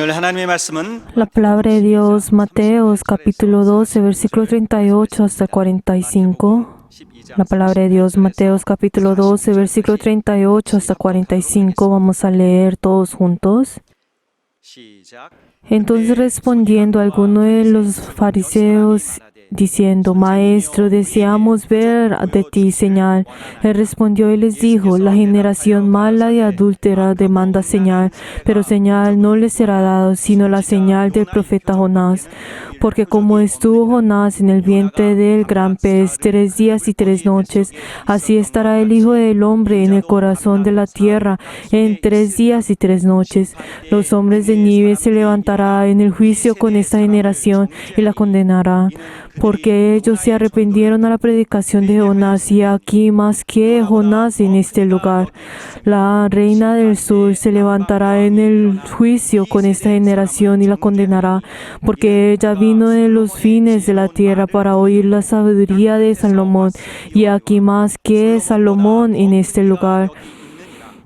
오늘 하나님의 말씀은 La palabra de Dios, Mateos capítulo 12, versículo 38 hasta 45. La palabra de Dios, Mateos capítulo 12, versículo 38 hasta 45. Vamos a leer todos juntos. 시작. Entonces respondiendo alguno de los fariseos, diciendo: Maestro, deseamos ver de ti señal. Él respondió y les dijo: La generación mala y adúltera demanda señal, pero señal no les será dado, sino la señal del profeta Jonás. Porque como estuvo Jonás en el vientre del gran pez 3 días y 3 noches, así estará el Hijo del Hombre en el corazón de la tierra en 3 días y 3 noches. Los hombres de Nínive se levantará en el juicio con esta generación y la condenarán, porque ellos se arrepintieron a la predicación de Jonás, y aquí más que Jonás en este lugar. La reina del sur se levantará en el juicio con esta generación y la condenará, porque ella vino de los fines de la tierra para oír la sabiduría de Salomón, y aquí más que Salomón en este lugar.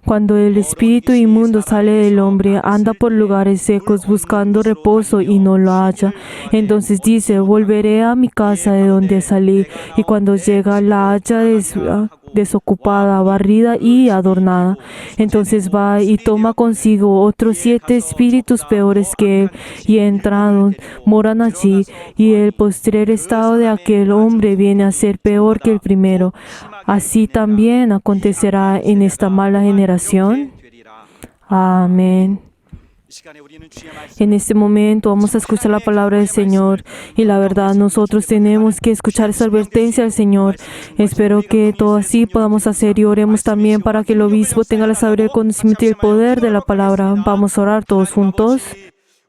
Cuando el espíritu inmundo sale del hombre, anda por lugares secos buscando reposo y no lo halla. Entonces dice: volveré a mi casa de donde salí. Y cuando llega, la halla desocupada, barrida y adornada. Entonces va y toma consigo otros 7 espíritus peores que él, y entraron, moran allí. Y el postrer estado de aquel hombre viene a ser peor que el primero. Así también acontecerá en esta mala generación. Amén. En este momento vamos a escuchar la palabra del Señor, y la verdad nosotros tenemos que escuchar esa advertencia del Señor. Espero que todo así podamos hacer, y oremos también para que el obispo tenga la sabiduría, el conocimiento y el poder de la palabra. Vamos a orar todos juntos.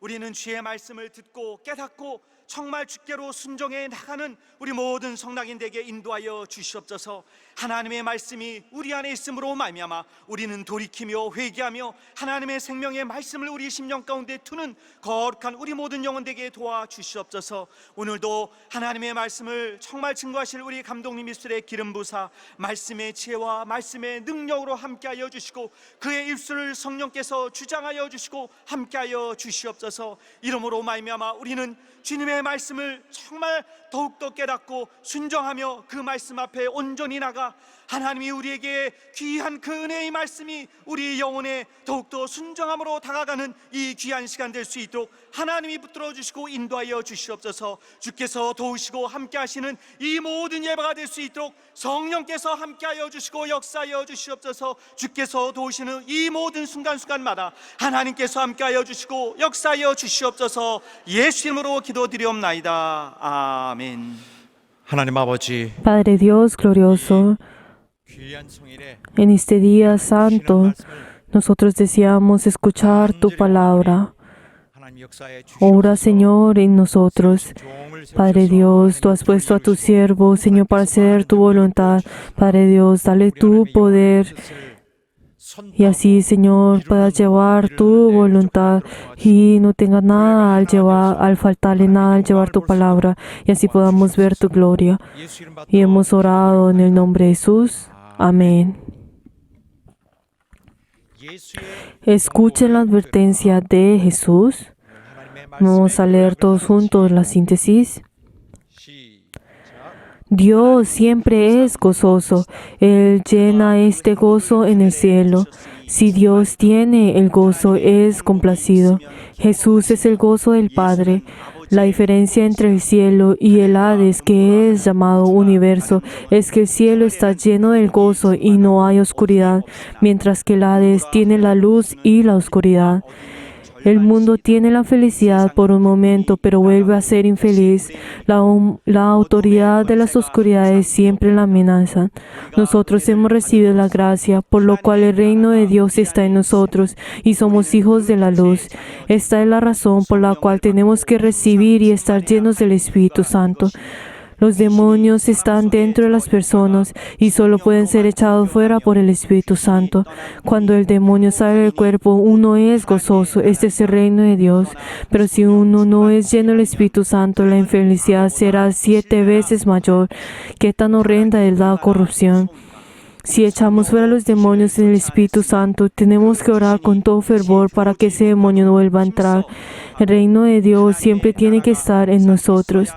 우리는 주의 말씀을 듣고 깨닫고 정말 주께로 순종해 나가는 우리 모든 성낙인들에게 인도하여 주시옵소서. 하나님의 말씀이 우리 안에 있음으로 말미암아 우리는 돌이키며 회개하며 하나님의 생명의 말씀을 우리 심령 가운데 두는 거룩한 우리 모든 영혼들에게 도와주시옵소서. 오늘도 하나님의 말씀을 정말 증거하실 우리 감독님 입술의 기름 부사 말씀의 지혜와 말씀의 능력으로 함께하여 주시고 그의 입술을 성령께서 주장하여 주시고 함께하여 주시옵소서. 이러므로 말미암아 우리는 주님의 말씀을 정말 더욱더 깨닫고 순종하며 그 말씀 앞에 온전히 나가 하나님이 우리에게 귀한 그 은혜의 말씀이 우리 영혼에 더욱더 순종함으로 다가가는 이 귀한 시간 될 수 있도록 하나님이 붙들어 주시고 인도하여 주시옵소서. 주께서 도우시고 함께 하시는 이 모든 예배가 될 수 있도록 성령께서 함께하여 주시고 역사하여 주시옵소서. 주께서 도우시는 이 모든 순간순간마다 하나님께서 함께하여 주시고 역사하여 주시옵소서. 예수 이름으로 기도드리옵나이다. 아멘. 하나님 아버지, Padre Dios glorioso, 귀한 성일에 en este día santo, nosotros deseamos escuchar tu palabra. 하나님 역사에 Ora, Señor, en nosotros. Padre Dios, tú has puesto a tu siervo, Señor, para hacer tu voluntad. Padre Dios, dale tu poder, y así, Señor, puedas llevar tu voluntad y no tenga nada al faltarle nada al llevar tu palabra, y así podamos ver tu gloria. Y hemos orado en el nombre de Jesús. Amén. Escuchen la advertencia de Jesús. Vamos a leer todos juntos la síntesis. Dios siempre es gozoso. Él llena este gozo en el cielo. Si Dios tiene el gozo, es complacido. Jesús es el gozo del Padre. La diferencia entre el cielo y el Hades, que es llamado universo, es que el cielo está lleno del gozo y no hay oscuridad, mientras que el Hades tiene la luz y la oscuridad. El mundo tiene la felicidad por un momento, pero vuelve a ser infeliz. La autoridad de las oscuridades siempre la amenazan. Nosotros hemos recibido la gracia, por lo cual el reino de Dios está en nosotros y somos hijos de la luz. Esta es la razón por la cual tenemos que recibir y estar llenos del Espíritu Santo. Los demonios están dentro de las personas y solo pueden ser echados fuera por el Espíritu Santo. Cuando el demonio sale del cuerpo, uno es gozoso. Este es el reino de Dios. Pero si uno no es lleno del Espíritu Santo, la infelicidad será 7 veces mayor. Qué tan horrenda es la corrupción. Si echamos fuera los demonios en el Espíritu Santo, tenemos que orar con todo fervor para que ese demonio no vuelva a entrar. El reino de Dios siempre tiene que estar en nosotros.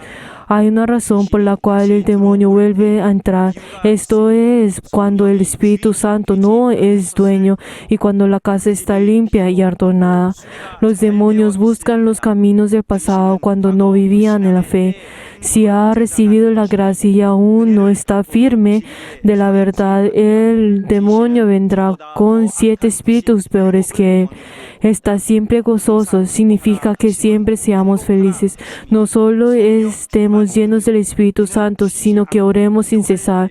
Hay una razón por la cual el demonio vuelve a entrar. Esto es cuando el Espíritu Santo no es dueño y cuando la casa está limpia y adornada. Los demonios buscan los caminos del pasado cuando no vivían en la fe. Si ha recibido la gracia y aún no está firme de la verdad, el demonio vendrá con 7 espíritus peores que él. Está siempre gozoso, significa que siempre seamos felices. No solo estemos llenos del Espíritu Santo, sino que oremos sin cesar.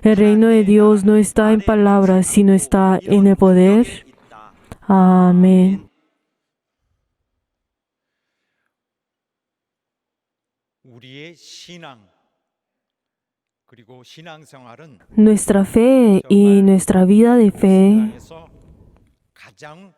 El reino de Dios no está en palabras, sino está en el poder. Amén. 우리의 신앙 그리고 신앙생활은 Nuestra fe y nuestra vida de fe 세상에서 가장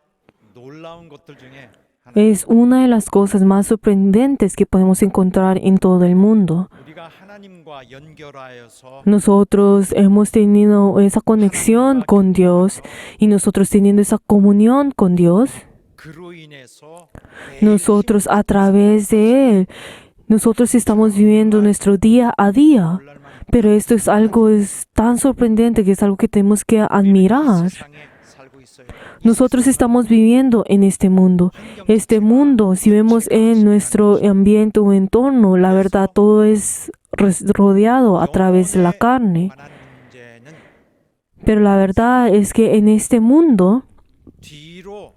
놀라운 것들 중에 하나. es una de las cosas más sorprendentes que podemos encontrar en todo el mundo. 우리가 하나님과 연결하여서 Nosotros hemos tenido esa conexión con Dios y nosotros teniendo esa comunión con Dios, 그로 인해서 nosotros a través de Él, nosotros estamos viviendo nuestro día a día. Pero esto es algo tan sorprendente que es algo que tenemos que admirar. 세상에 살고 있어요. Nosotros estamos viviendo en este mundo. Este mundo, si vemos en nuestro ambiente o entorno, la verdad todo es rodeado a través de la carne. 관한 문제는 Pero la verdad es que en este mundo 뒤로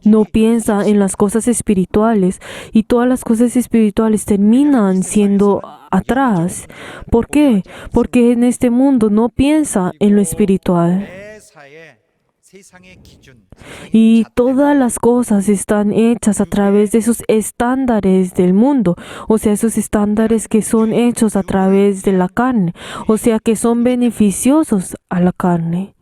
no piensa en las cosas espirituales y todas las cosas espirituales terminan siendo atrás. ¿Por qué? Porque en este mundo no piensa en lo espiritual. 매사에 세상의 기준 Y todas las cosas están hechas a través de esos estándares del mundo, o sea, esos estándares que son hechos a través de la carne, o sea, que son beneficiosos a la carne.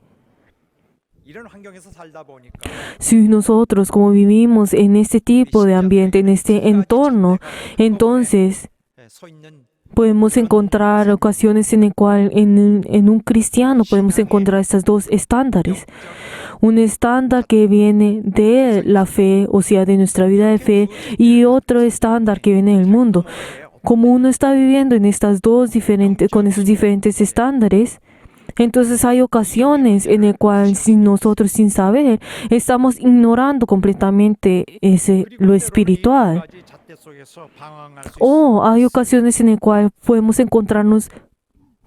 이런 환경에서 살다 보니까 Si nosotros, como vivimos en este tipo de ambiente, en este entorno, entonces 서 있는 podemos encontrar ocasiones en el cual en un cristiano podemos encontrar estos dos estándares. Un estándar que viene de la fe, o sea, de nuestra vida de fe, y otro estándar que viene del mundo. Como uno está viviendo en estas dos diferentes, con esos diferentes estándares, entonces hay ocasiones en el cual nosotros sin saber estamos ignorando completamente lo espiritual. 잣대 속에서 방황할 수 O hay ocasiones en el cual podemos encontrarnos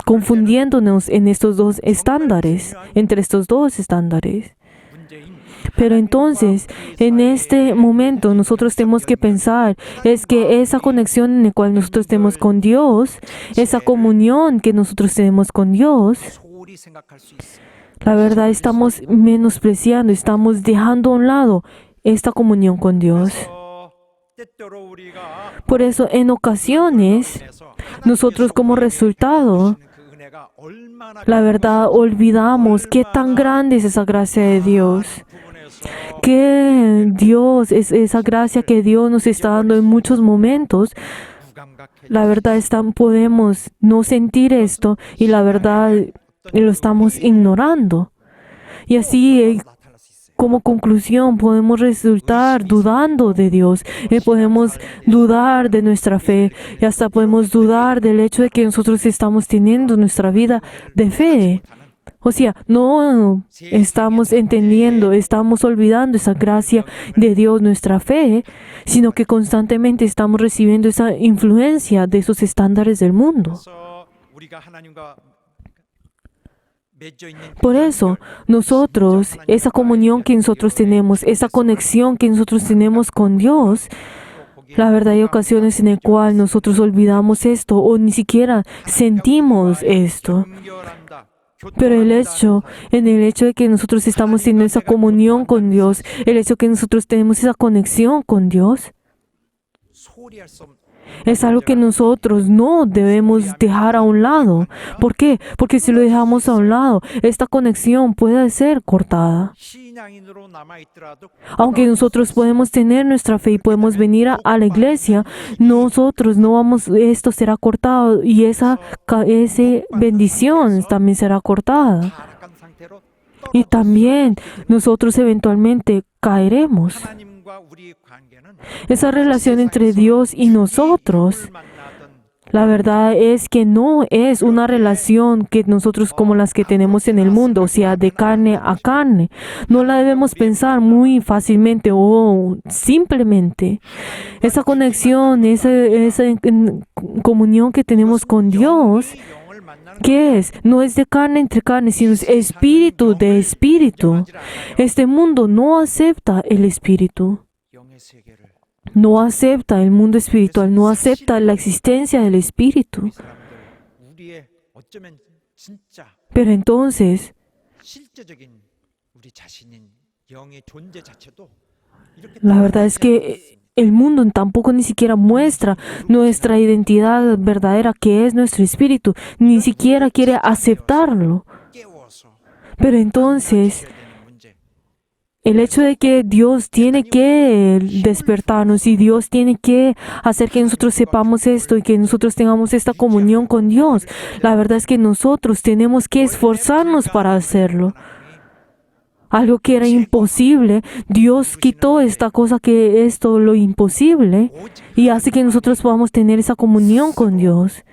confundiéndonos en estos dos estándares, entre estos dos estándares. 문제인 Pero entonces, en este momento, nosotros tenemos que pensar, es que esa conexión en la cual nosotros tenemos con Dios, esa comunión que nosotros tenemos con Dios, 소홀히 생각할 수 있어. la verdad estamos menospreciando, estamos dejando a un lado esta comunión con Dios. 때때로 우리가 Por eso, en ocasiones, nosotros como resultado, 그 은혜가 얼마나 la verdad olvidamos qué tan grande es esa gracia de Dios. 부분에서 Que Dios, es esa gracia que Dios nos está dando en muchos momentos. 무감각해 La verdad podemos no sentir esto y la verdad lo estamos ignorando. Y así, 나타날 수 있어요. como conclusión, podemos resultar dudando de Dios. Podemos dudar de nuestra fe y hasta podemos dudar del hecho de que nosotros estamos teniendo nuestra vida de fe. O sea, no estamos entendiendo, estamos olvidando esa gracia de Dios, nuestra fe, sino que constantemente estamos recibiendo esa influencia de esos estándares del mundo. 그래서 우리가 하나님과 맺어 있는 Por eso, nosotros, esa comunión que nosotros tenemos, esa conexión que nosotros tenemos con Dios, la verdad hay ocasiones en las cuales nosotros olvidamos esto o ni siquiera sentimos esto. 연결한다. Pero el hecho de que nosotros estamos teniendo esa comunión con Dios, el hecho de que nosotros tenemos esa conexión con Dios, 소홀히 할 수 없는 es algo que nosotros no debemos dejar a un lado. ¿Por qué? Porque si lo dejamos a un lado, esta conexión puede ser cortada. 신앙인으로 남아 있더라도 Aunque nosotros podemos tener nuestra fe y podemos venir a la iglesia, nosotros no vamos, esto será cortado y esa bendición también será cortada. 타락한 Y también nosotros eventualmente caeremos. 하나님과 우리의 관계는 Esa relación entre Dios y nosotros, la verdad es que no es una relación que nosotros como las que tenemos en el mundo, o sea, de carne a carne. No la debemos pensar muy fácilmente o simplemente. Esa conexión, esa comunión que tenemos con Dios, 영을 만나는 ¿qué es? No es de carne entre carne, sino es espíritu de espíritu. Este mundo no acepta el espíritu. 영의 세계를 No acepta el mundo espiritual, no acepta la existencia del espíritu. 사람들 우리의 어쩌면 진짜 Pero entonces, 실제적인 우리 자신인 영의 존재 자체도 이렇게 la verdad es que el mundo tampoco ni siquiera muestra nuestra identidad verdadera, que es nuestro espíritu, ni siquiera quiere aceptarlo. 깨워서 Pero entonces, 해야 되는 문제. el hecho de que Dios tiene que despertarnos y Dios tiene que hacer que nosotros sepamos esto y que nosotros tengamos esta comunión con Dios, la verdad es que nosotros tenemos que esforzarnos para hacerlo. Algo que era imposible, Dios quitó esta cosa que es todo lo imposible y hace que nosotros podamos tener esa comunión con Dios.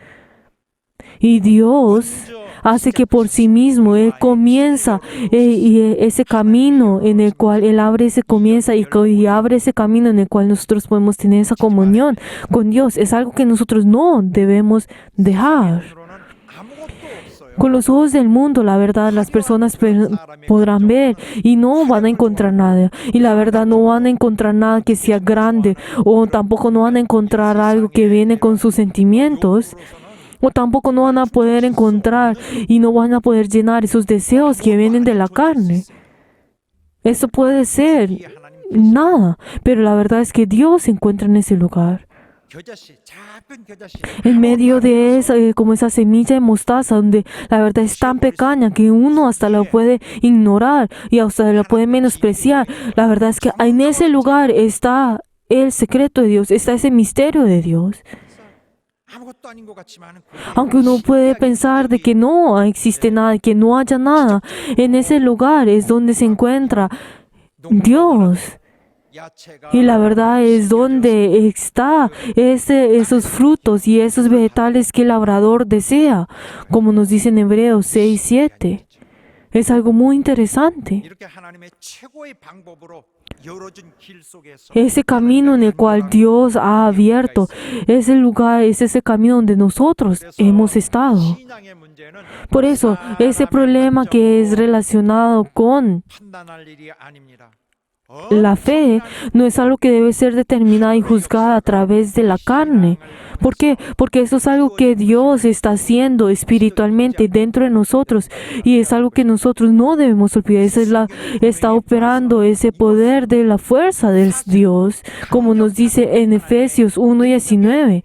Y Dios hace que por sí mismo Él comienza ese camino en el cual Él abre y abre ese camino en el cual nosotros podemos tener esa comunión con Dios. Es algo que nosotros no debemos dejar. 으로는 아무것도 없어요. Con los ojos del mundo, la verdad, las personas podrán ver y no van a encontrar nada. Y la verdad, no van a encontrar nada que sea grande o tampoco no van a encontrar algo que viene con sus sentimientos. O tampoco no van a poder encontrar y no van a poder llenar esos deseos que vienen de la carne. Eso puede ser nada, pero la verdad es que Dios se encuentra en ese lugar. 겨자씨, 작은 겨자씨. En medio de esa, como esa semilla de mostaza, donde la verdad es tan pequeña que uno hasta la puede ignorar y hasta la puede menospreciar. La verdad es que en ese lugar está el secreto de Dios, está ese misterio de Dios. 아무것도 아닌 것 같지만은 Aunque uno puede pensar de que no existe nada, que no haya nada, en ese lugar es donde se encuentra Dios. 야채가 Y la verdad es donde está esos frutos y esos vegetales que el labrador desea, como nos dice en Hebreos 6:7. Es algo muy interesante. 이렇게 하나님의 최고의 방법으로 열어준 길 속에서 Ese camino en el cual Dios ha abierto, ese lugar, es ese camino donde nosotros hemos estado. 신앙의 문제는 Por eso, ese problema que es relacionado con 판단할 일이 아닙니다. la fe no es algo que debe ser determinada y juzgada a través de la carne. ¿Por qué? Porque eso es algo que Dios está haciendo espiritualmente dentro de nosotros y es algo que nosotros no debemos olvidar. Está operando ese poder de la fuerza de Dios, como nos dice en Efesios 1:19.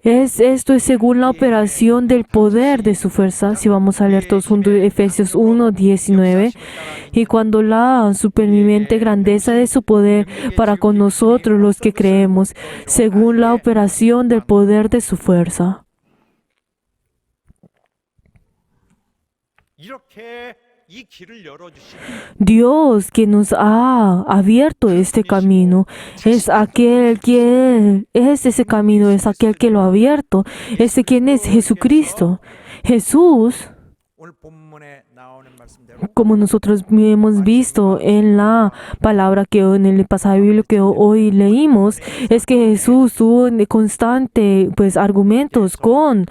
Esto es según la operación del poder de su fuerza. Si vamos a leer todos juntos Efesios 1:19. Y cuando la superviviente grandeza de su poder para con nosotros los que creemos, según la operación del poder de su fuerza. 이렇게 이 길을 열어주신 Dios que nos ha abierto este camino es aquel que es ese camino, es aquel que lo ha abierto. ¿Ese quién es? Jesucristo. Jesús, 오늘 본문에 나오는 말씀대로 como nosotros hemos visto en la palabra que en el pasaje bíblico que hoy leímos, es que Jesús tuvo constante argumentos con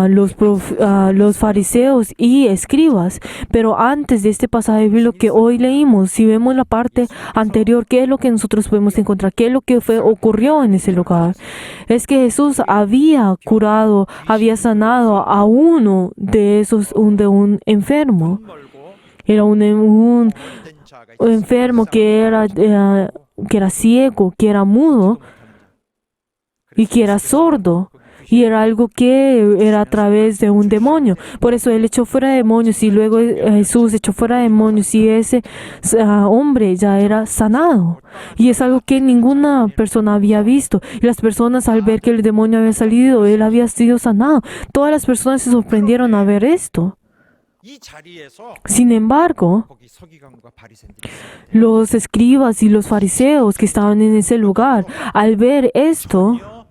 los fariseos y escribas. Pero antes de este pasaje bíblico que hoy leímos, si vemos la parte anterior, ¿qué es lo que nosotros podemos encontrar? ¿Qué es lo que ocurrió en ese lugar? Es que Jesús había curado, había sanado a uno de esos, de un enfermo. 멀고 Era un 된 자가 enfermo que era ciego, que era mudo y que era sordo. Y era algo que era a través de un demonio. Por eso él echó fuera demonios y luego Jesús echó fuera demonios y ese hombre ya era sanado. Y es algo que ninguna persona había visto. Y las personas al ver que el demonio había salido, él había sido sanado. Todas las personas se sorprendieron a ver esto. 이 자리에서 Sin embargo, 거기 서기관과 바리새인들이 los escribas y los fariseos que estaban en ese lugar, al ver esto, 전혀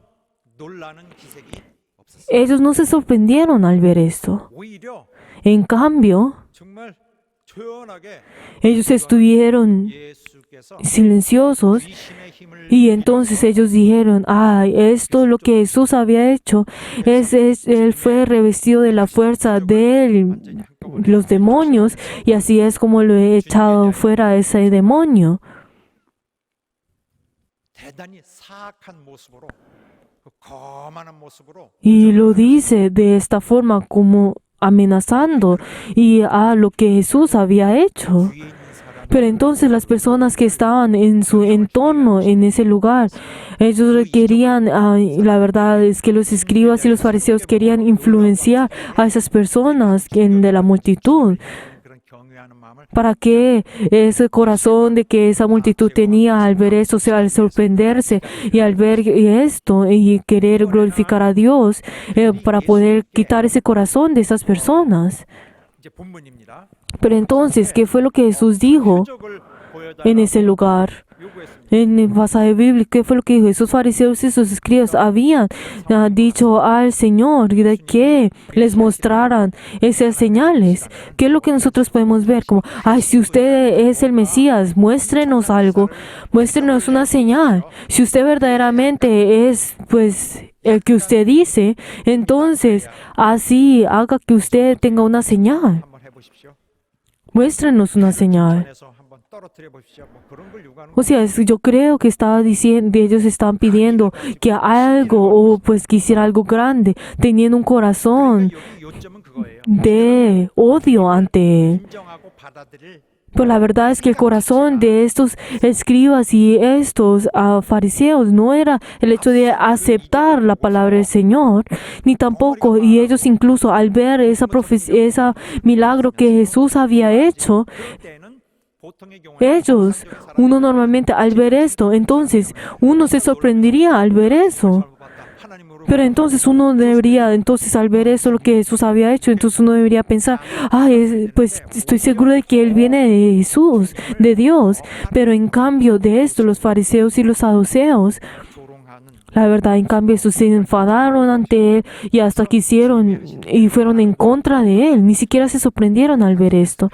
놀라는 기색이 없었어요. ellos no se sorprendieron al ver esto. 오히려 En cambio, 정말 조연하게 ellos estuvieron 예수께서 silenciosos 귀신의 힘을 y entonces ellos dijeron, esto lo que Jesús había hecho, él fue revestido de la fuerza de los demonios y así es como lo he echado fuera a ese demonio. 대단히 사악한 모습으로 그 거만한 모습으로 Y lo dice de esta forma como amenazando y a lo que Jesús había hecho. 위에 있는 사람 Pero entonces las personas que estaban en su entorno, en ese lugar, ellos querían, la verdad es que los escribas y los fariseos querían influenciar a esas personas de la multitud, 그런 경외하는 마음을 para que ese corazón de que esa multitud tenía al ver esto, o sea, al sorprenderse y al ver esto y querer glorificar a Dios, para poder quitar ese corazón de esas personas. 이제 본문입니다. Pero entonces, ¿qué fue lo que Jesús dijo 표적을 en ese 보여달라고 lugar? 요구했습니다. En el pasaje bíblico, ¿qué fue lo que dijo? Esos fariseos y sus escribas habían dicho al Señor de que les mostraran esas señales. ¿Qué es lo que nosotros podemos ver? Como, si usted es el Mesías, muéstrenos algo, muéstrenos una señal. Si usted verdaderamente es, pues, el que usted dice, entonces, así haga que usted tenga una señal. 한번 해보십시오. Muéstrenos una señal. 전에서 한번 떨어뜨려 보십시오. 뭐 그런 걸 요구하는 O sea, yo creo que estaba diciendo, ellos estaban pidiendo que algo, o pues que hiciera algo grande, teniendo un corazón 여기 요점은 그거예요. de odio ante él. 인정하고 받아들일 Pero la verdad es que el corazón de estos escribas y estos fariseos no era el hecho de aceptar la palabra del Señor, ni tampoco, y ellos incluso al ver esa milagro que Jesús había hecho, 때는 보통의 경우는 ellos, uno normalmente al ver esto, entonces uno se sorprendería al ver eso. 하나님으로 Pero entonces uno debería, entonces al ver eso, lo que Jesús había hecho, entonces uno debería pensar, pues estoy seguro de que Él viene de Jesús, de Dios. Pero en cambio de esto, los fariseos y los saduceos, 조롱하는 la verdad, en cambio, estos se enfadaron ante Él y hasta quisieron y fueron en contra de Él. Ni siquiera se sorprendieron al ver esto.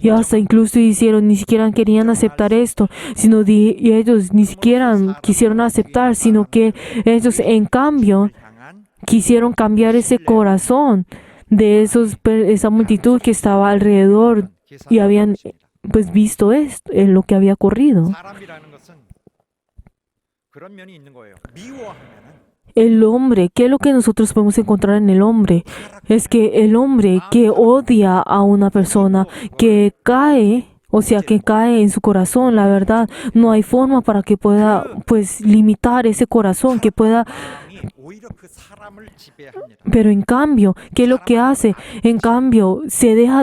Y hasta incluso ni siquiera querían aceptar esto, y ellos ni siquiera quisieron aceptar, sino que ellos en cambio 당한 quisieron cambiar ese corazón de esa multitud que estaba alrededor y habían pues visto esto, lo que había ocurrido. 사람이라는 것은 그런 면이 있는 거예요. 미워하면은 El hombre, ¿qué es lo que nosotros podemos encontrar en el hombre? Es que el hombre que odia a una persona, que cae, o sea, que cae en su corazón, la verdad, no hay forma para que pueda, pues, limitar ese corazón, que pueda. 마음이 오히려 그 사람을 지배합니다. Pero en cambio, ¿qué es lo que hace? En cambio, se deja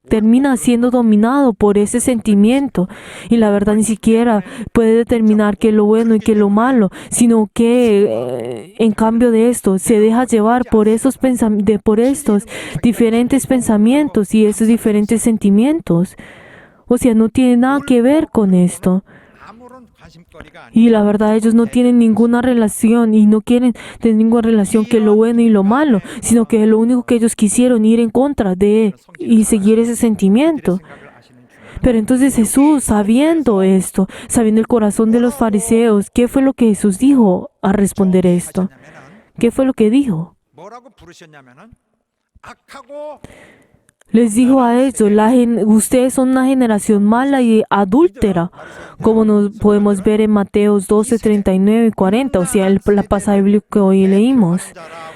termina siendo dominado por ese sentimiento y la verdad ni siquiera puede determinar qué es lo bueno y qué es lo malo, sino que en cambio de esto se deja llevar por estos diferentes pensamientos y esos diferentes sentimientos. O sea, no tiene nada que ver con esto. 아무런 관심거리가 아니고 Y la verdad ellos no tienen ninguna relación y no quieren tener ninguna relación que lo bueno y lo malo, sino que lo único que ellos quisieron ir en contra de y seguir ese sentimiento. 생각을 아시는 주님. Pero entonces Jesús, sabiendo esto, sabiendo el corazón de los fariseos, ¿qué fue lo que Jesús dijo a responder esto? 하셨냐면은 ¿Qué fue lo que dijo? 뭐라고 부르셨냐면은 악하고 Les dijo a ellos, ustedes son una generación mala y adúltera, como nos podemos ver en Mateos 12, 39 y 40, o sea, la pasaje bíblica que hoy leímos. 자라고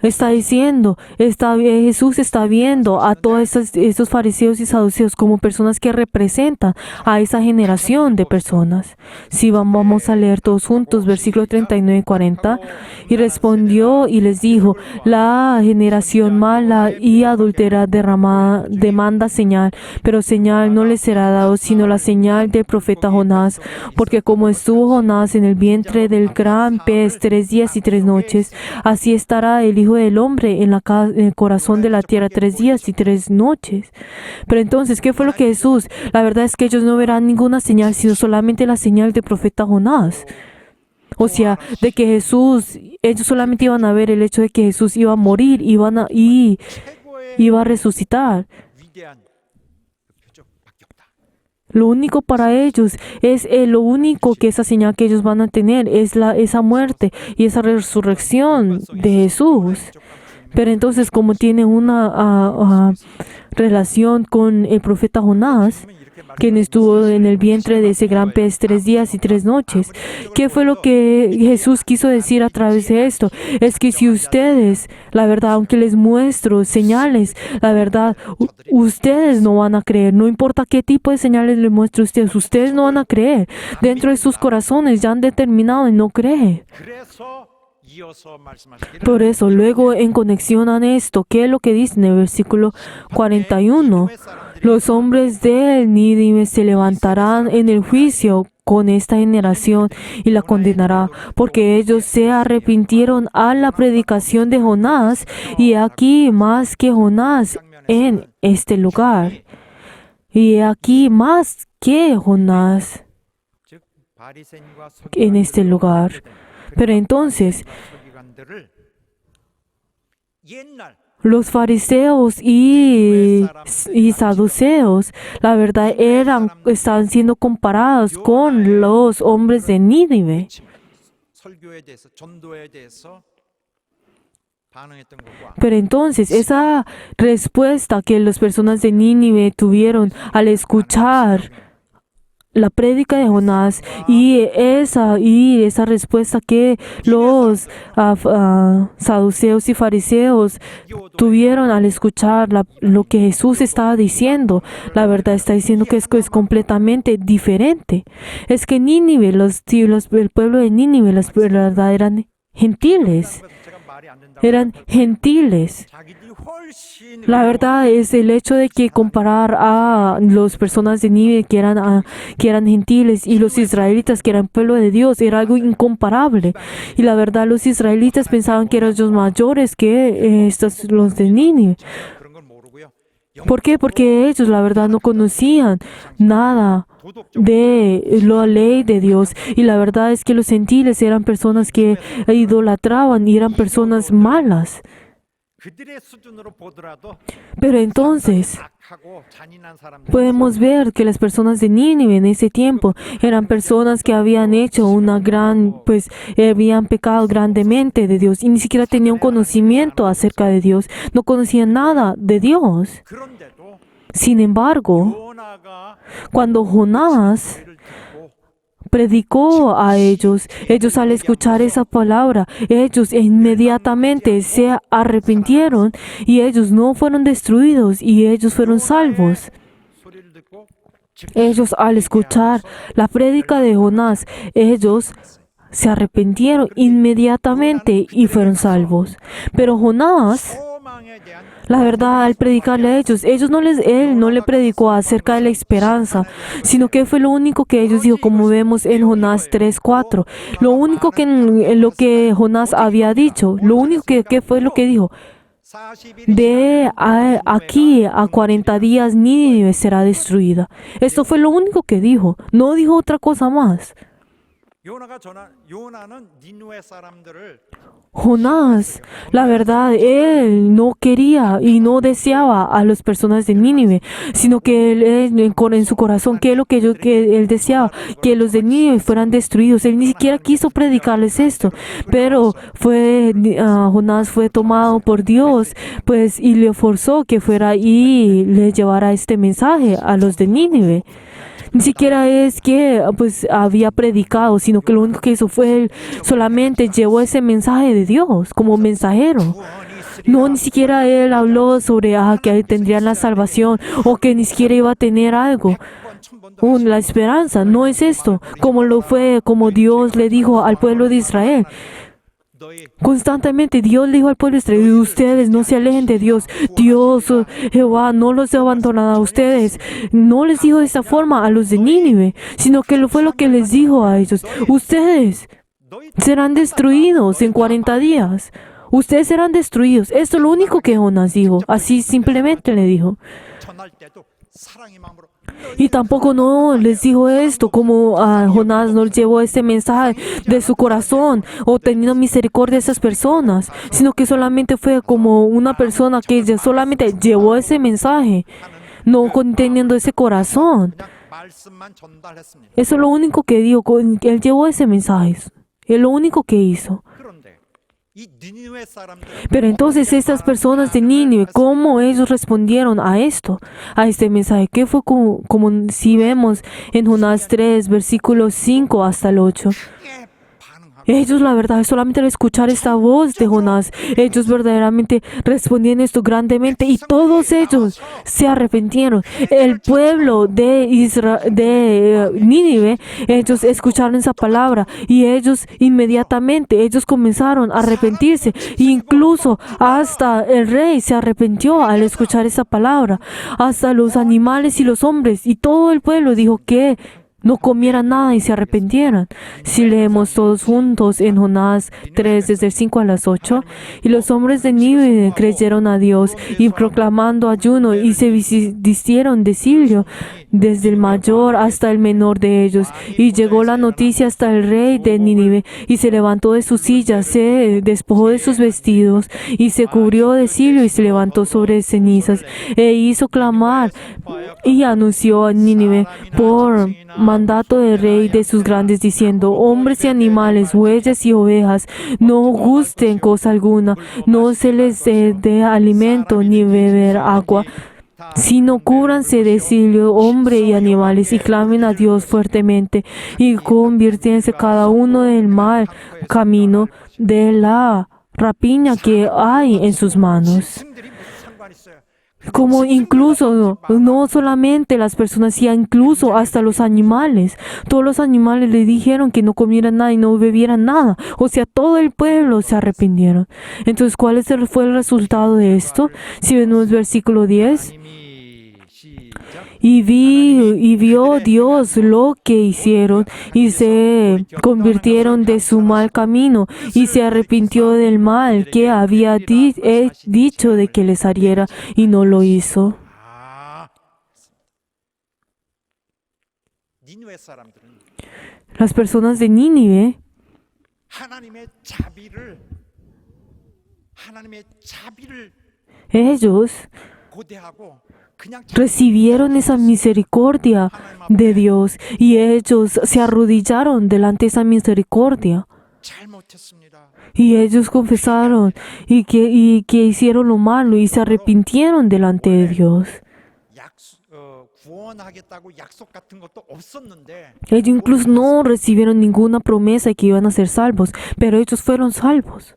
Está diciendo, Jesús está viendo a todos estos fariseos y saduceos como personas que representan a esa generación de personas. Si vamos a leer todos juntos, versículo 39 y 40. Y respondió y les dijo, la generación mala y adúltera demanda señal, pero señal no les será dado sino la señal del profeta Jonás, porque como estuvo Jonás en el vientre del gran pez 3 días y 3 noches, así estará el Hijo Hijo del Hombre en el corazón de la tierra 3 días y 3 noches. Pero entonces, ¿qué fue lo que Jesús? La verdad es que ellos no verán ninguna señal, sino solamente la señal del profeta Jonás. O sea, de que Jesús, ellos solamente iban a ver el hecho de que Jesús iba a morir, iba a resucitar. 위대한 표적밖에 없다. Lo único para ellos es lo único que esa señal que ellos van a tener es esa muerte y esa resurrección de Jesús. Pero entonces, como tiene una relación con el profeta Jonás, quien estuvo en el vientre de ese gran pez 3 días y 3 noches. ¿Qué fue lo que Jesús quiso decir a través de esto? Es que si ustedes, la verdad, aunque les muestro señales, la verdad, ustedes no van a creer. No importa qué tipo de señales les muestre a ustedes no van a creer. Dentro de sus corazones ya han determinado en no creer. 그래서 이어서 말씀하시기를 Por eso, luego en conexión a esto, ¿qué es lo que dice en el versículo 41? Los hombres de Nínive se levantarán en el juicio con esta generación y la condenará, porque ellos se arrepintieron a la predicación de Jonás, y aquí más que Jonás en este lugar. Y aquí más que Jonás 즉 바리새인과 en este lugar. Pero entonces, 서기관들을 옛날 los fariseos y saduceos, la verdad, estaban siendo comparados con los hombres de Nínive. 설교에 대해서 전도에 대해서 반응했던 것과 Pero entonces, esa respuesta que las personas de Nínive tuvieron al escuchar la prédica de Jonás y esa respuesta que los saduceos y fariseos tuvieron al escuchar lo que Jesús estaba diciendo, la verdad está diciendo que es completamente diferente. Es que Nínive, el pueblo de Nínive, la verdad eran gentiles. 제가 말이 안 된다. Eran gentiles. 자기들이 훨씬 La verdad es el hecho de que comparar a las personas de Nínive que eran gentiles y los israelitas que eran pueblo de Dios era algo incomparable. Y la verdad los israelitas pensaban que eran los mayores que los de Nínive. 그런 걸 모르고요. ¿Por qué? Porque ellos la verdad no conocían nada de la ley de Dios. Y la verdad es que los gentiles eran personas que idolatraban y eran personas malas. 그들의 수준으로 보더라도 Pero entonces 악하고 잔인한 사람들 podemos ver que las personas de Nínive en ese tiempo eran personas que habían hecho habían pecado grandemente de Dios y ni siquiera tenían conocimiento acerca de Dios, no conocían nada de Dios. 그런데도 Sin embargo, 요나가 cuando Jonás 죄를 짓고 predicó a ellos al escuchar esa palabra, ellos inmediatamente se arrepintieron y ellos no fueron destruidos y ellos fueron salvos. 소리를 듣고 Ellos al escuchar la prédica de Jonás, ellos se arrepintieron inmediatamente y fueron salvos. Pero Jonás, 소망에 대한 la verdad, al predicarle a ellos él no le predicó acerca de la esperanza, sino que fue lo único que ellos dijo, como vemos en Jonás 3:4. Lo único lo que Jonás había dicho, lo único que fue lo que dijo, 40일이 aquí a 40 días Nínive será destruida. Esto fue lo único que dijo, no dijo otra cosa más. 요나는 니누에 사람들을 Jonás, la verdad, él no quería y no deseaba a las personas de Nínive, sino que él en su corazón, ¿qué es lo que él deseaba? Que los de Nínive fueran destruidos. Él ni siquiera quiso predicarles esto, pero Jonás fue tomado por Dios, y le forzó que fuera y le llevara este mensaje a los de Nínive. Ni siquiera es que había predicado, sino que lo único que hizo fue él solamente llevó ese mensaje de Dios como mensajero. No, ni siquiera él habló sobre que tendrían la salvación o que ni siquiera iba a tener algo. La esperanza no es esto, como Dios le dijo al pueblo de Israel. Constantemente Dios le dijo al pueblo de Israel: ustedes no se alejen de Dios. Jehová no los abandonará a ustedes. No les dijo de esta forma a los de Nínive, sino que fue lo que les dijo a ellos: ustedes serán destruidos en 40 días. ustedes serán destruidos. Esto es lo único que Jonás dijo. Así simplemente le dijo. 전할 때도 사랑의 마음으로 Y tampoco no les dijo esto como a Jonás nos llevó este mensaje de su corazón o teniendo misericordia de esas personas, sino que solamente fue como una persona que solamente llevó ese mensaje, no conteniendo ese corazón. 그냥 말씀만 전달했습니다. Eso es lo único que dijo, él llevó ese mensaje, es lo único que hizo. 그런데 이 니느웨 사람들은 Pero entonces estas personas de Nínive, ¿cómo ellos respondieron a esto? A este mensaje, que fue como si vemos en Jonás 3, versículos 5 hasta el 8. 크게 반응하고 Ellos, la verdad, solamente al escuchar esta voz de Jonás, ellos verdaderamente respondían esto grandemente y todos ellos se arrepintieron. El pueblo de Nínive, ellos escucharon esa palabra y ellos inmediatamente, ellos comenzaron a arrepentirse. Incluso hasta el rey se arrepintió al escuchar esa palabra. Hasta los animales y los hombres y todo el pueblo dijo que no comieran nada y se arrepintieran. Si leemos todos juntos en Jonás 3, desde el 5 a las 8, y los hombres de Nínive creyeron a Dios y proclamando ayuno y se vistieron de cirio, desde el mayor hasta el menor de ellos. Y llegó la noticia hasta el rey de Nínive y se levantó de su silla, se despojó de sus vestidos y se cubrió de cirio y se levantó sobre cenizas e hizo clamar y anunció a Nínive por mandato del rey de sus grandes diciendo: hombres y animales, bueyes y ovejas, no gusten cosa alguna, no se les dé alimento ni beber agua, sino cúbranse de cirio, hombre y animales, y clamen a Dios fuertemente, y convirtiéndose cada uno del mal camino de la rapiña que hay en sus manos. 짐승들이 무슨 상관 있어요? Como incluso, no solamente las personas, sino incluso hasta los animales. Todos los animales le dijeron que no comieran nada y no bebieran nada. O sea, todo el pueblo se arrepintieron. Entonces, ¿cuál fue el resultado de esto? Si vemos versículo 10. 하나님이 시작. Y vio Dios lo que hicieron y se convirtieron de su mal camino y se arrepintió del mal que había dicho de que les haría y no lo hizo. 아, 니느웨 사람들은 Las personas de Nínive, 하나님의 자비를 ellos 고대하고 그냥 recibieron esa misericordia de Dios y ellos se arrodillaron delante de esa misericordia. 잘못했습니다. Y ellos confesaron y que hicieron lo malo y se arrepintieron delante de Dios. 구원하겠다고 약속 같은 것도 없었는데 Ellos incluso no recibieron ninguna promesa de que iban a ser salvos, pero ellos fueron salvos.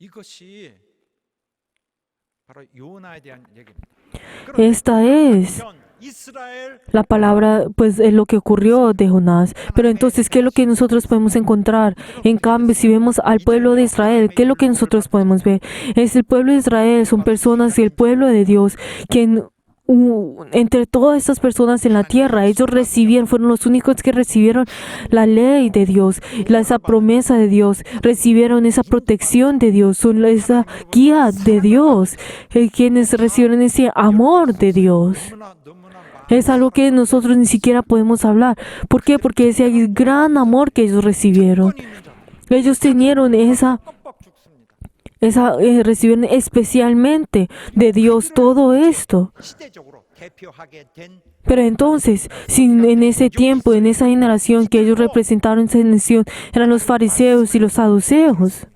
이것이 바로 요나에 대한 얘기입니다. Esta es 이스라엘 la palabra, pues es lo que ocurrió de Jonás. Pero entonces, ¿qué es lo que nosotros podemos encontrar? En cambio, si vemos al pueblo de Israel, ¿qué es lo que nosotros podemos ver? Es el pueblo de Israel, son personas y el pueblo de Dios, que entre todas estas personas en la tierra, ellos fueron los únicos que recibieron la ley de Dios, esa promesa de Dios, recibieron esa protección de Dios, son esa guía de Dios, quienes recibieron ese amor de Dios. 너무나 Es algo que nosotros ni siquiera podemos hablar. ¿Por qué? Porque ese gran amor que ellos recibieron. Ellos tenieron recibieron especialmente de Dios todo esto. 시대적으로 대표하게 된 Pero entonces, si en ese tiempo, en esa generación que ellos representaron esa nación, eran los fariseos y los saduceos.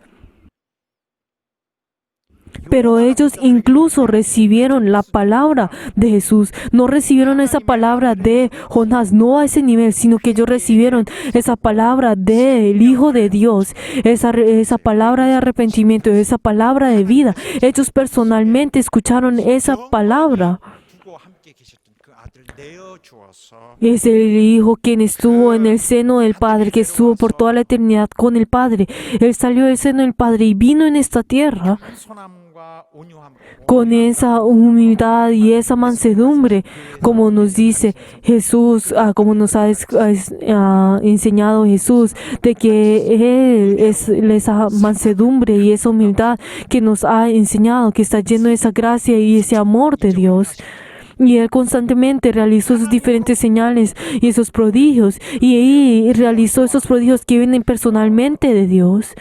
Pero ellos incluso recibieron la palabra de Jesús. No recibieron esa palabra de Jonás, no a ese nivel, sino que ellos recibieron esa palabra del Hijo de Dios, esa palabra de arrepentimiento, esa palabra de vida. Ellos personalmente escucharon esa palabra. 두고 함께 계셨던 그 아들 내어 주어서 Es el Hijo quien estuvo en el seno del Padre, que estuvo por toda la eternidad con el Padre. Él salió del seno del Padre y vino en esta tierra. 소남과 con esa humildad y esa mansedumbre, como nos dice Jesús, como nos ha enseñado Jesús, de que Él es esa mansedumbre y esa humildad que nos ha enseñado, que está lleno de esa gracia y ese amor de Dios. Y Él constantemente realizó sus diferentes señales y esos prodigios, y realizó esos prodigios que vienen personalmente de Dios.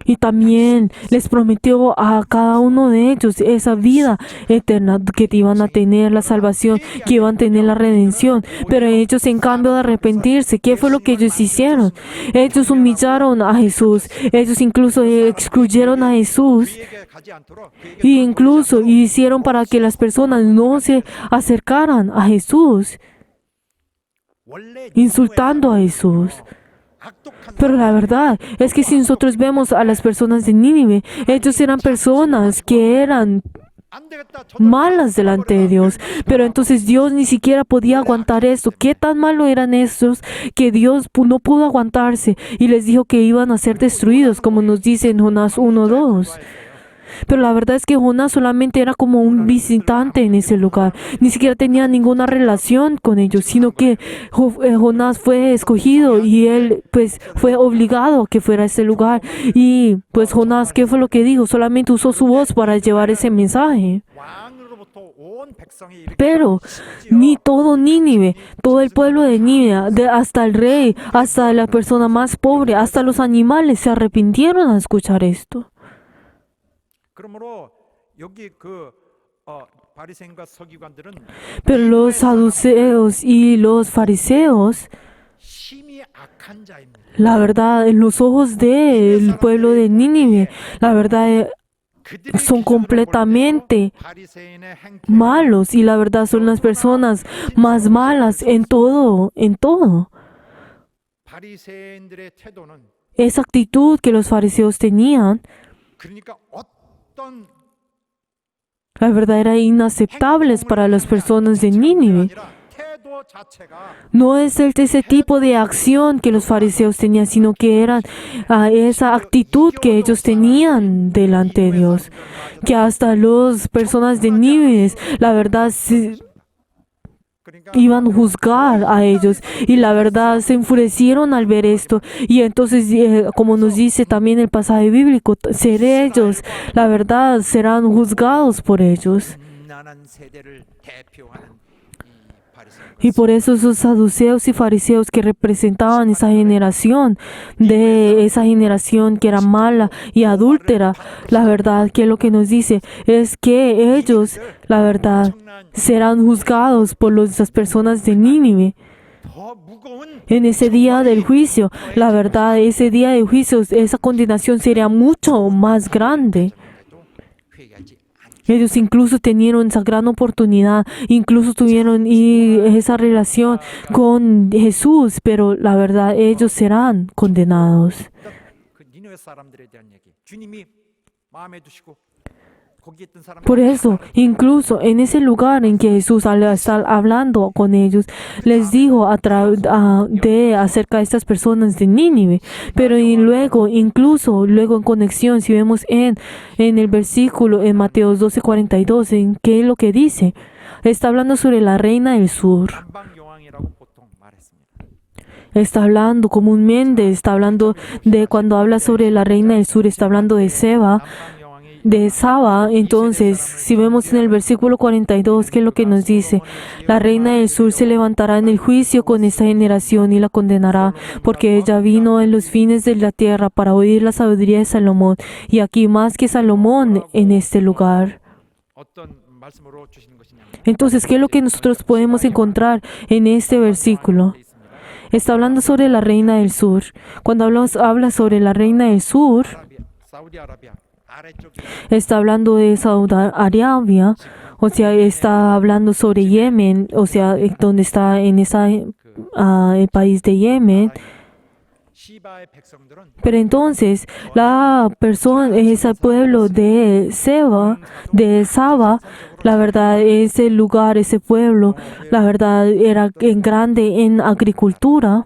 Y también les prometió a cada uno de ellos esa vida eterna, que iban a tener la salvación, que iban a tener la redención. Pero ellos, en cambio de arrepentirse, ¿qué fue lo que ellos hicieron? Ellos humillaron a Jesús. Ellos incluso excluyeron a Jesús. Y incluso hicieron para que las personas no se acercaran a Jesús, insultando a Jesús. Pero la verdad es que si nosotros vemos a las personas de Nínive, ellos eran personas que eran malas delante de Dios. Pero entonces Dios ni siquiera podía aguantar esto. ¿Qué tan malo eran estos que Dios no pudo aguantarse y les dijo que iban a ser destruidos, como nos dice en Jonás 1:2? Pero la verdad es que Jonás solamente era como un visitante en ese lugar. Ni siquiera tenía ninguna relación con ellos, sino que Jonás fue escogido y él pues fue obligado a que fuera a ese lugar. Y pues Jonás, ¿qué fue lo que dijo? Solamente usó su voz para llevar ese mensaje. Pero ni todo Nínive, todo el pueblo de Nínive, hasta el rey, hasta la persona más pobre, hasta los animales se arrepintieron al escuchar esto. Pero los saduceos y los fariseos, la verdad, en los ojos del pueblo de Nínive, la verdad, son completamente malos, y la verdad son las personas más malas en todo, en todo. Esa actitud que los fariseos tenían, la verdad, era inaceptable para las personas de Nínive. No es ese tipo de acción que los fariseos tenían, sino que era esa actitud que ellos tenían delante de Dios. Que hasta las personas de Nínive, la verdad, iban a juzgar a ellos, y la verdad se enfurecieron al ver esto. Y entonces, como nos dice también el pasaje bíblico, ellos, la verdad, serán juzgados por ellos. Y por eso esos saduceos y fariseos que representaban esa generación que era mala y adúltera, la verdad, que lo que nos dice es que ellos, la verdad, serán juzgados por las personas de Nínive. En ese día del juicio, la verdad, ese día de juicio, esa condenación sería mucho más grande. Ellos incluso tenieron esa gran oportunidad, incluso tuvieron esa relación con Jesús, pero la verdad, ellos serán condenados. Por eso, incluso en ese lugar en que Jesús al estar hablando con ellos, les dijo acerca de estas personas de Nínive. Pero luego en conexión, si vemos en el versículo en Mateo 12:42, ¿qué es lo que dice? Está hablando sobre la reina del sur. Está hablando comúnmente, está hablando de cuando habla sobre la reina del sur, está hablando de Saba. Entonces, si vemos en el versículo 42, ¿qué es lo que nos dice? La reina del sur se levantará en el juicio con esta generación y la condenará, porque ella vino en los fines de la tierra para oír la sabiduría de Salomón, y aquí más que Salomón en este lugar. Entonces, ¿qué es lo que nosotros podemos encontrar en este versículo? Está hablando sobre la reina del sur. Cuando habla sobre la reina del sur, está hablando de Saudi Arabia, o sea, está hablando sobre Yemen, o sea, donde está en el país de Yemen. Pero entonces, ese pueblo de Saba, la verdad, ese lugar, ese pueblo, la verdad, era grande en agricultura.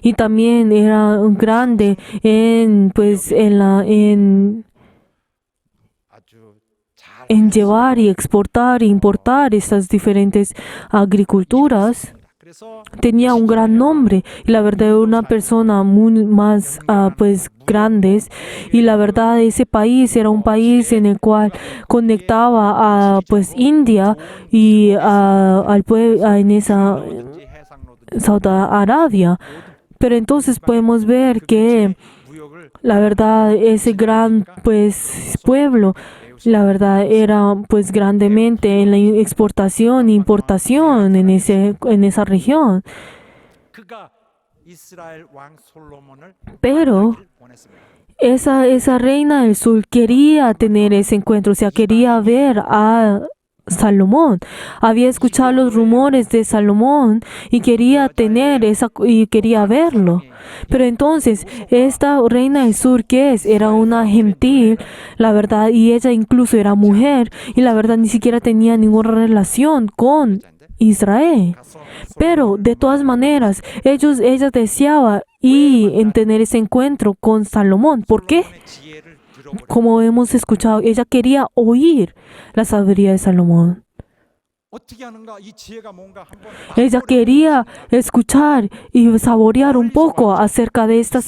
Y también era grande en en llevar y exportar e importar estas diferentes agriculturas, 그래서 tenía un gran nombre y la verdad era una persona muy más pues grandes, y la verdad ese país era un país en el cual conectaba a pues India y al pueblo en esa 뭐든지 해상로든지 Saudi Arabia. Pero entonces podemos ver que 무역을 la verdad ese gran pues pueblo, la verdad era pues grandemente en la exportación e importación en esa región. 그가 이스라엘 왕 솔로몬을 Pero 만나기를 원했습니다. esa reina del sur quería tener ese encuentro, o sea, quería ver a Salomón. Había escuchado los rumores de Salomón y quería tener y quería verlo. Pero entonces, esta reina del sur, ¿qué es? Era una gentil, la verdad, y ella incluso era mujer, y la verdad ni siquiera tenía ninguna relación con Israel. Pero de todas maneras, ella deseaba en tener ese encuentro con Salomón. ¿Por qué? 솔로몬의 지혜를 들어보려 Como hemos escuchado, ella quería oír la sabiduría de Salomón. 어떻게 하는가 이 지혜가 뭔가 한번 Ella quería escuchar y saborear un poco acerca de esta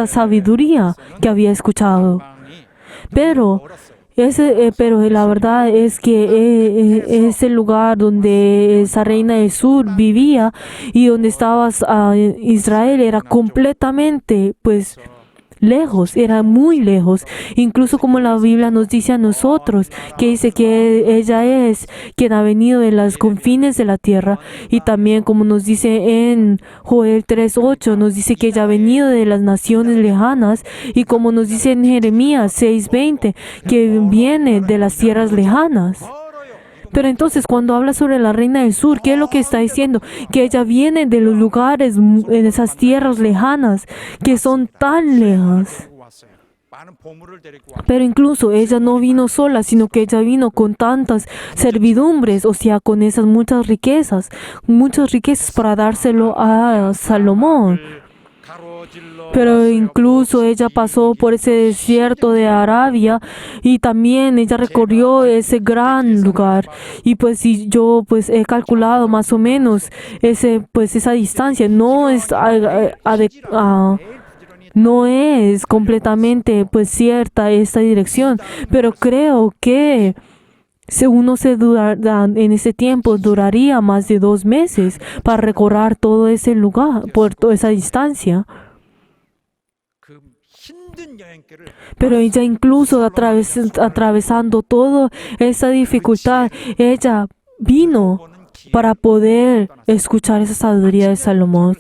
sabiduría que había escuchado. 망이 Pero 멀었어요. pero la verdad es que ese lugar donde esa reina del sur vivía y donde estaba Israel era completamente pues lejos, era muy lejos. Incluso como la Biblia nos dice a nosotros, que dice que ella es quien ha venido de los confines de la tierra, y también como nos dice en Joel 3:8, nos dice que ella ha venido de las naciones lejanas, y como nos dice en Jeremías 6:20, que viene de las tierras lejanas. 멀어요. Pero entonces cuando habla sobre la reina del sur, ¿qué es lo que está diciendo? Que ella viene de los lugares, en esas tierras lejanas, que son tan lejas. 데리고 왔어요. 많은 보물을 데리고 왔고 Pero incluso ella no vino sola, sino que ella vino con tantas servidumbres, o sea, con esas muchas riquezas para dárselo a Salomón. 가로질러 Pero incluso ella pasó por ese desierto de Arabia, y también ella recorrió ese gran lugar. Y pues si yo pues he calculado más o menos esa distancia, no es no es completamente pues cierta esta dirección, pero creo que según no se en ese tiempo duraría más de 2 meses para recorrer todo ese lugar, por toda esa distancia. 그 힘든 여행길을 Pero ella incluso atravesando toda esa dificultad, ella vino 보는 기회 para poder escuchar esa sabiduría de Salomón.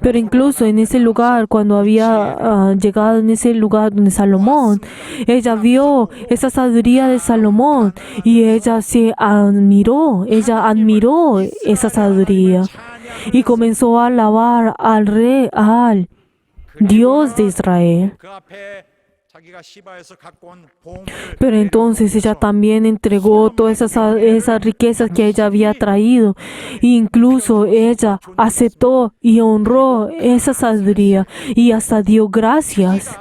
Pero incluso en ese lugar, cuando había llegado en ese lugar donde Salomón, ella vio esa sabiduría de Salomón y ella admiró esa sabiduría y comenzó a alabar al rey, al Dios de Israel. 그 앞에 자기가 시바에서 갖고 온 보물을 Pero entonces ella también entregó todas esas riquezas que ella había traído. E incluso ella aceptó y honró esa sabiduría y hasta dio gracias.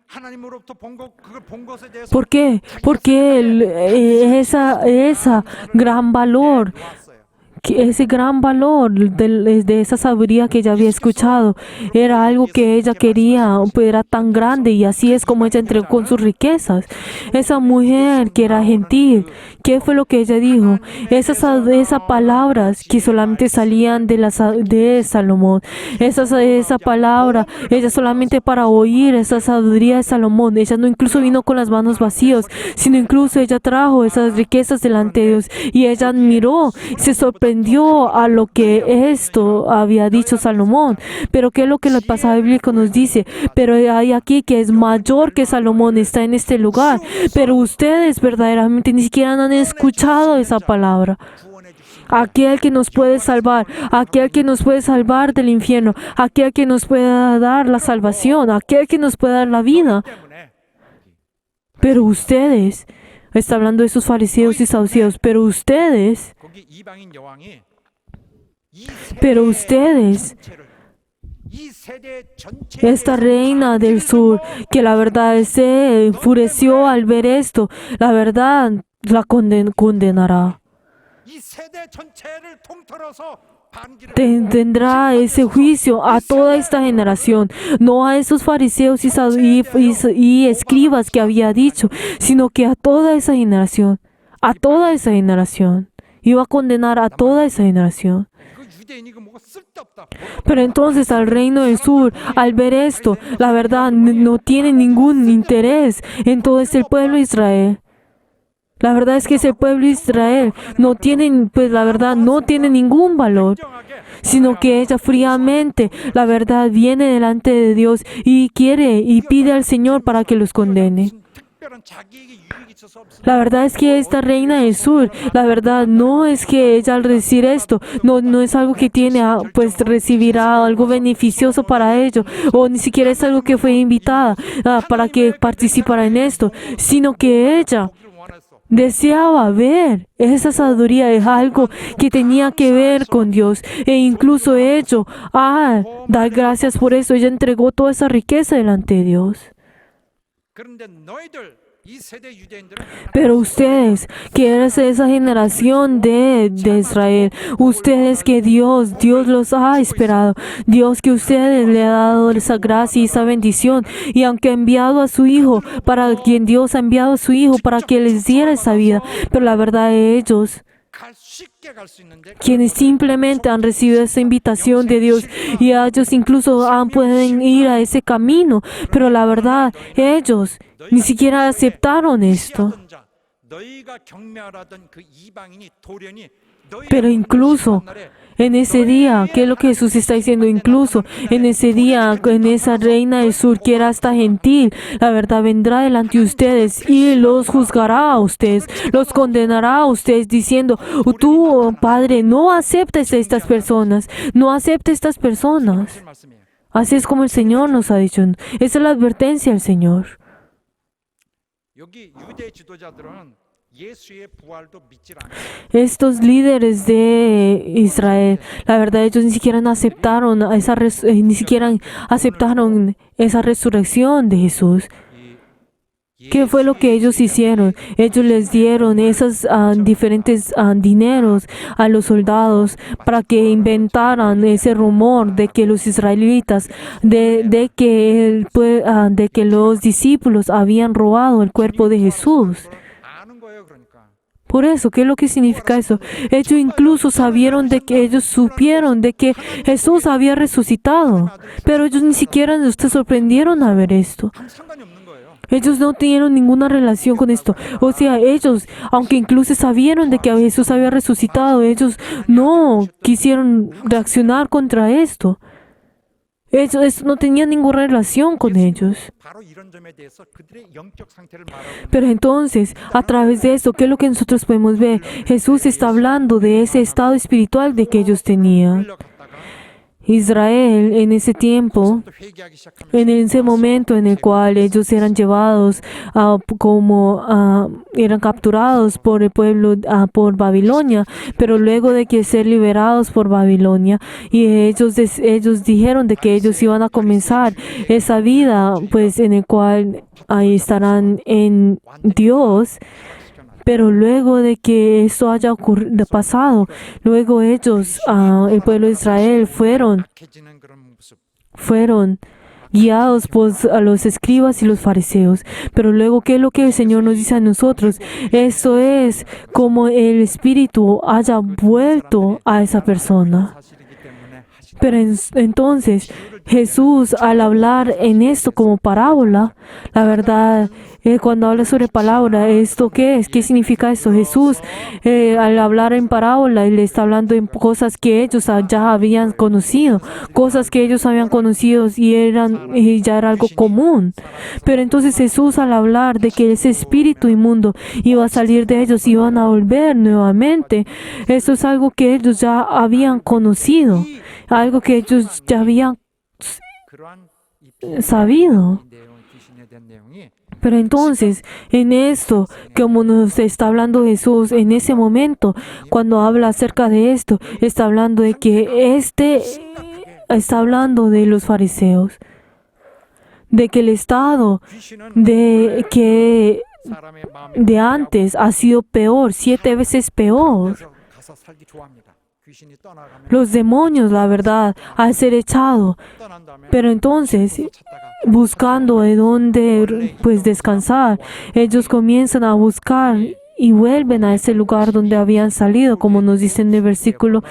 하나님으로부터 그걸 본 것에 대해서 ¿Por qué? Porque esa gran valor, ese gran valor de esa sabiduría que ella había escuchado era algo que ella quería, era tan grande, y así es como ella entregó con sus riquezas. Esa mujer que era gentil, ¿qué fue lo que ella dijo? Esas palabras que solamente salían de Salomón, esa palabra, ella solamente para oír esa sabiduría de Salomón, ella no incluso vino con las manos vacías, sino incluso ella trajo esas riquezas delante de Dios, y ella admiró, se sorprendió a lo que esto había dicho Salomón. Pero ¿qué es lo que el pasaje bíblico nos dice? Pero hay aquí que es mayor que Salomón, está en este lugar. Pero ustedes verdaderamente ni siquiera han escuchado esa palabra. Aquel que nos puede salvar, aquel que nos puede salvar del infierno, aquel que nos puede dar la salvación, aquel que nos puede dar la vida. Pero ustedes, está hablando de esos fariseos y saduceos, pero ustedes 이 세대 전체에 Esta 대해서 reina del 반기를 sur, 들고 que la verdad se enfureció al ver esto, la verdad la condenará. 이 세대 전체를 통틀어서 반기를 Tendrá ese juicio a toda esta generación, no a esos fariseos y escribas que había dicho, sino que a toda esa generación, a toda esa generación. Iba a condenar a toda esa generación. 그 유대인이 그 뭐가 쓸데없다. Pero entonces al reino del sur, al ver esto, la verdad no tiene ningún interés en todo este pueblo de Israel. La verdad es que ese pueblo de Israel no tiene, pues la verdad no tiene ningún valor, sino que ella fríamente, la verdad, viene delante de Dios y quiere y pide al Señor para que los condene. 특별한 자기에게 유익이 있어서 없으면 La verdad es que esta reina del sur, la verdad no es que ella al decir esto, no es algo que tiene, pues recibirá algo beneficioso para ello, o ni siquiera es algo que fue invitada para que participara en esto, sino que ella 보기를 원했어. deseaba ver esa sabiduría, es algo que tenía que ver con Dios, e incluso ello, dar gracias por eso, ella entregó toda esa riqueza delante de Dios. 그런데 너희들 이 세대 유대인들은 Pero ustedes, que eres esa generación de Israel, ustedes que Dios los ha esperado, Dios que ustedes le ha dado esa gracia y esa bendición, y aunque ha enviado a su Hijo, para quien Dios ha enviado a su Hijo para que les diera esa vida, pero la verdad ellos, 쉽게 갈 수 있는데 quienes simplemente han recibido esa invitación de Dios y ellos incluso pueden ir a ese camino, pero la verdad ellos ni siquiera aceptaron esto. 시하던 자, 너희가 경멸하던 그 이방인이 돌연히 너희의 Pero incluso en ese día, ¿qué es lo que Jesús está diciendo? Incluso en ese día, en esa reina del sur que era hasta gentil, la verdad vendrá delante de ustedes y los juzgará a ustedes, los condenará a ustedes diciendo, tú, Padre, no aceptes a estas personas, no aceptes a estas personas. 무슨 말씀이에요? Así es como el Señor nos ha dicho. Esa es la advertencia del Señor. 여기 유대 지도자들은 예수의 부활도 믿질 않아요. Estos líderes de Israel, la verdad ellos ni siquiera aceptaron esa resurrección de Jesús. ¿Qué fue lo que ellos hicieron? Ellos les dieron esos diferentes dineros a los soldados para que inventaran ese rumor de que los israelitas, de que los discípulos habían robado el cuerpo de Jesús. 아는 거예요, 그러니까. Por eso, ¿qué es lo que significa eso? Ellos incluso supieron de que Jesús había resucitado, pero ellos ni siquiera se sorprendieron a ver esto. 아무 상관이 없는 거예요. Ellos no tuvieron ninguna relación con esto. O sea, ellos, aunque incluso sabieron de que Jesús había resucitado, ellos no quisieron reaccionar contra esto. Ellos no tenían ninguna relación con ellos. 바로 이런 점에 대해서 그들의 영적 상태를 말하고 Pero entonces, a través de esto, ¿qué es lo que nosotros podemos ver? Jesús está hablando de ese estado espiritual de que ellos tenían. 흘러갔다가 Israel, en ese tiempo, 또 회개하기 시작하면서 en ese momento en el cual ellos eran llevados eran capturados por el pueblo, por Babilonia, pero luego de que ser liberados por Babilonia, y ellos dijeron de que ellos iban a comenzar esa vida, pues en el cual ahí estarán en Dios. Pero luego de que esto haya pasado, luego ellos, el pueblo de Israel, 약해지는 그런 모습. fueron guiados a los escribas y los fariseos. Pero luego, ¿qué es lo que el Señor nos dice a nosotros? Esto es como el Espíritu haya vuelto a esa persona. 사실이기 때문에 하신 Pero entonces Jesús, al hablar en esto como parábola, la verdad, cuando habla sobre palabra, ¿esto qué es? ¿Qué significa esto? Jesús, al hablar en parábola, le está hablando en cosas que ellos ya habían conocido, cosas que ellos habían conocido y ya era algo común. Pero entonces Jesús, al hablar de que ese espíritu inmundo iba a salir de ellos, iban a volver nuevamente, eso es algo que ellos ya habían conocido, algo que ellos ya habían 그러한 이 sabido. 내용, 귀신에 대한 내용이 Pero entonces, en esto, como nos está hablando Jesús en ese momento, cuando habla acerca de esto, está hablando de que está hablando de los fariseos, de que el estado 귀신은 사람의 마음에 de antes ha sido peor, 7 veces peor. 그래서 가서 살기 좋아합니다. 귀신이 떠나가면 Los demonios, la verdad, al ser echado, 떠난 다음에 pero entonces, 찾다가 buscando de dónde pues descansar, ellos comienzan a buscar y vuelven a ese lugar donde habían salido, como nos dice en el versículo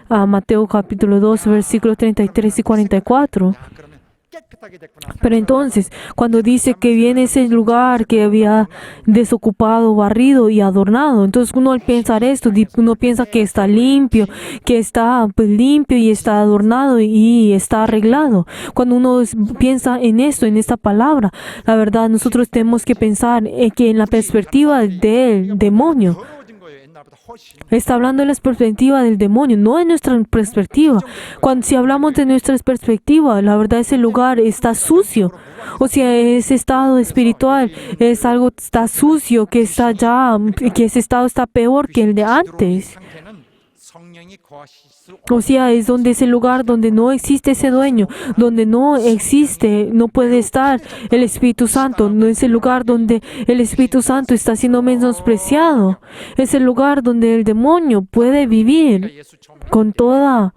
Mateo capítulo 2, versículos 33 y 44. 야, 그러면 깨끗하게 됐구나. Pero entonces, cuando dice que viene ese lugar que había desocupado, barrido y adornado, entonces uno al pensar esto, uno piensa que está limpio, que está pues, limpio y está adornado y está arreglado. Cuando uno piensa en esto, en esta palabra, la verdad nosotros tenemos que pensar que en la perspectiva del demonio, 더러워진 거예요. 옛날보다 훨씬. está hablando de la perspectiva del demonio, no de nuestra perspectiva. Cuando si hablamos de nuestra perspectiva, la verdad ese lugar está sucio. O sea, ese estado espiritual es algo está sucio, que está ya, que ese estado está peor que el de antes. 상태는 성령이 거하실 수 O sea, es donde ese lugar donde no existe ese dueño, donde no existe, no puede estar el Espíritu Santo, no es el lugar donde el Espíritu Santo está siendo menospreciado, es el lugar donde el demonio puede vivir 예수 처음에 con toda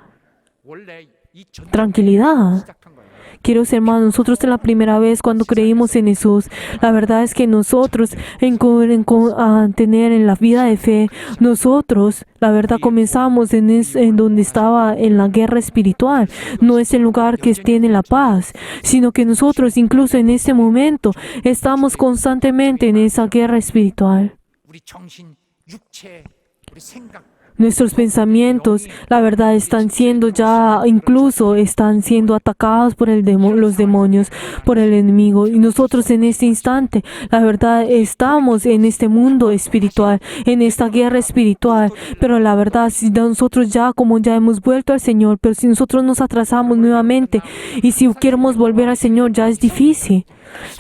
원래 이 전쟁을 tranquilidad. 시작한 거예요. Queridos hermanos, nosotros en la primera vez cuando creímos en Jesús, la verdad es que nosotros a tener en la vida de fe, nosotros, la verdad, comenzamos en donde estaba en la guerra espiritual. No es el lugar que tiene la paz, sino que nosotros incluso en este momento estamos constantemente en esa guerra espiritual. 우리 정신, 육체, 우리 생각 Nuestros pensamientos, la verdad, están siendo ya, incluso están siendo atacados por los demonios, por el enemigo. Y nosotros en este instante, la verdad, estamos en este mundo espiritual, en esta guerra espiritual. Pero la verdad, si nosotros ya, como ya hemos vuelto al Señor, pero si nosotros nos atrasamos nuevamente y si queremos volver al Señor, ya es difícil.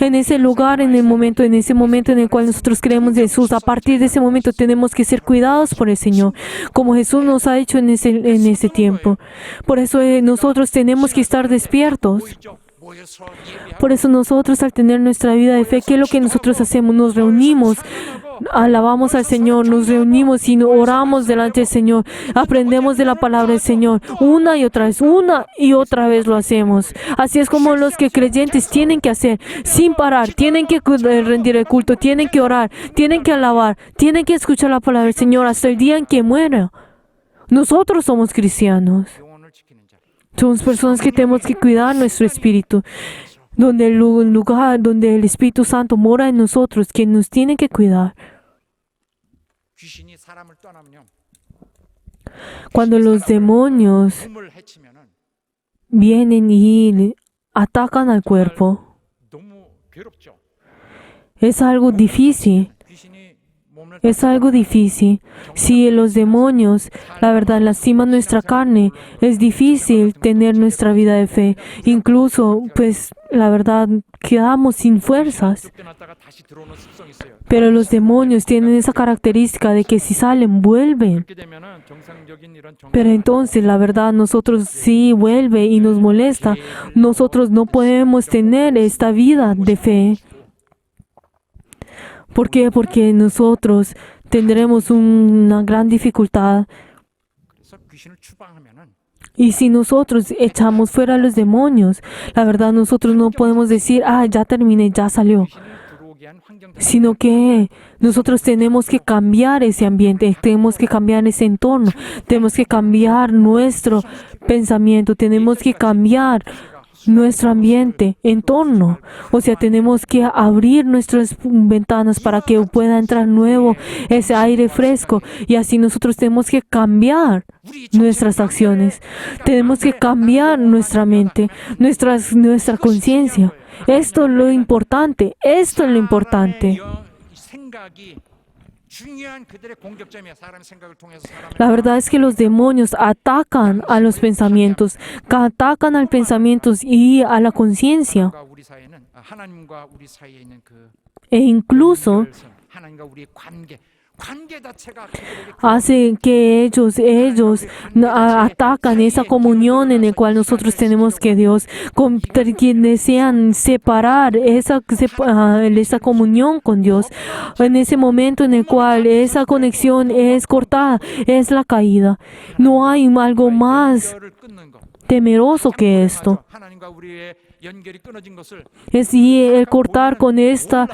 En ese lugar, en ese momento en el cual nosotros creemos en Jesús, a partir de ese momento tenemos que ser cuidados por el Señor, como Jesús nos ha hecho en ese tiempo. Por eso nosotros tenemos que estar despiertos. 모여서 예배하고 Por eso nosotros al tener nuestra vida de fe, ¿qué es lo que nosotros hacemos? Nos reunimos, alabamos al Señor, nos reunimos y oramos delante del Señor, aprendemos de la palabra del Señor, una y otra vez lo hacemos. Así es como los que creyentes tienen que hacer, sin parar, tienen que rendir el culto, tienen que orar, tienen que alabar, tienen que escuchar la palabra del Señor hasta el día en que muera. Nosotros somos cristianos. 영혼을 지키는 자. Somos personas que tenemos que cuidar nuestro espíritu, donde el lugar donde el Espíritu Santo mora en nosotros, que nos tiene que cuidar. 귀신이 사람을 떠나면요. Cuando los demonios 몸을 해치면은 vienen y atacan al cuerpo, 너무 괴롭죠. es algo difícil. 귀신이 몸을 Es algo difícil. Si los demonios, la verdad, lastiman nuestra carne, es difícil tener nuestra vida de fe. Incluso, pues, la verdad, quedamos sin fuerzas. 쫓겨났다가 다시 들어오는 습성이 있어요. Pero los demonios tienen esa característica de que si salen, vuelven. 그렇게 되면은 정상적인 이런 정 Pero entonces, la verdad, nosotros sí vuelve y nos molesta. Nosotros no podemos tener esta vida de fe. ¿Por qué? Porque nosotros tendremos una gran dificultad. 그래서 귀신을 추방하면은 Y si nosotros echamos fuera a los demonios, la verdad nosotros no podemos decir, ya terminé, ya salió. 귀신을 들어오게 한 환경 Sino que nosotros tenemos que cambiar ese ambiente, tenemos que cambiar ese entorno, tenemos que cambiar nuestro pensamiento, tenemos que cambiar nuestro ambiente, entorno. O sea, tenemos que abrir nuestras ventanas para que pueda entrar nuevo ese aire fresco. Y así nosotros tenemos que cambiar nuestras acciones. Tenemos que cambiar nuestra mente, nuestra conciencia. Esto es lo importante. Esto es lo importante. 생각이 중요한 그들의 공격점이야. 사람의 생각을 통해서 사람을 La verdad es que los demonios atacan a los pensamientos, atacan al pensamiento y a la conciencia. 우리 사이에는 하나님과 우리 사이에 있는 그 E incluso 하나님과 우리의 관계, 관계 자체가 그들에게 hace que ellos atacan esa comunión en la cual nosotros tenemos que Dios, que desean separar esa comunión con Dios. En ese momento en el cual esa conexión es cortada, es la caída. No hay algo más 연결을 끊는 것. temeroso que esto. 하나님과 우리의 연결이 끊어진 것을 Es y el cortar con esta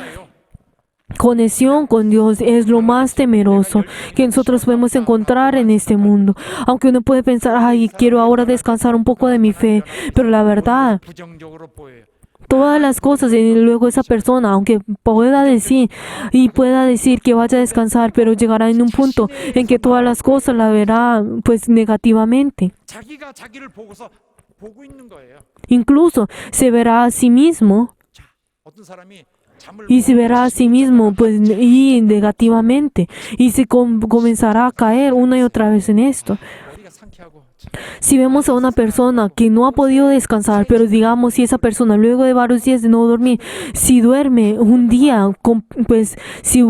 conexión con Dios es lo más temeroso que nosotros podemos encontrar en este mundo. Aunque uno puede pensar, ay, quiero ahora descansar un poco de mi fe, pero la verdad, 부정적으로 보여요. todas las cosas y luego esa persona, aunque pueda decir que vaya a descansar, pero llegará en un punto en que todas las cosas la verá pues negativamente. 자기가 자기를 보고 있는 거예요. Incluso se verá a sí mismo 자, 어떤 사람이 잠을 y se verá a sí mismo pues y negativamente y se comenzará a caer una y otra vez en esto. 머리가 상쾌하고 Si vemos a una persona que no ha podido descansar, pero digamos si esa persona luego de varios días de no dormir, si duerme un día, pues si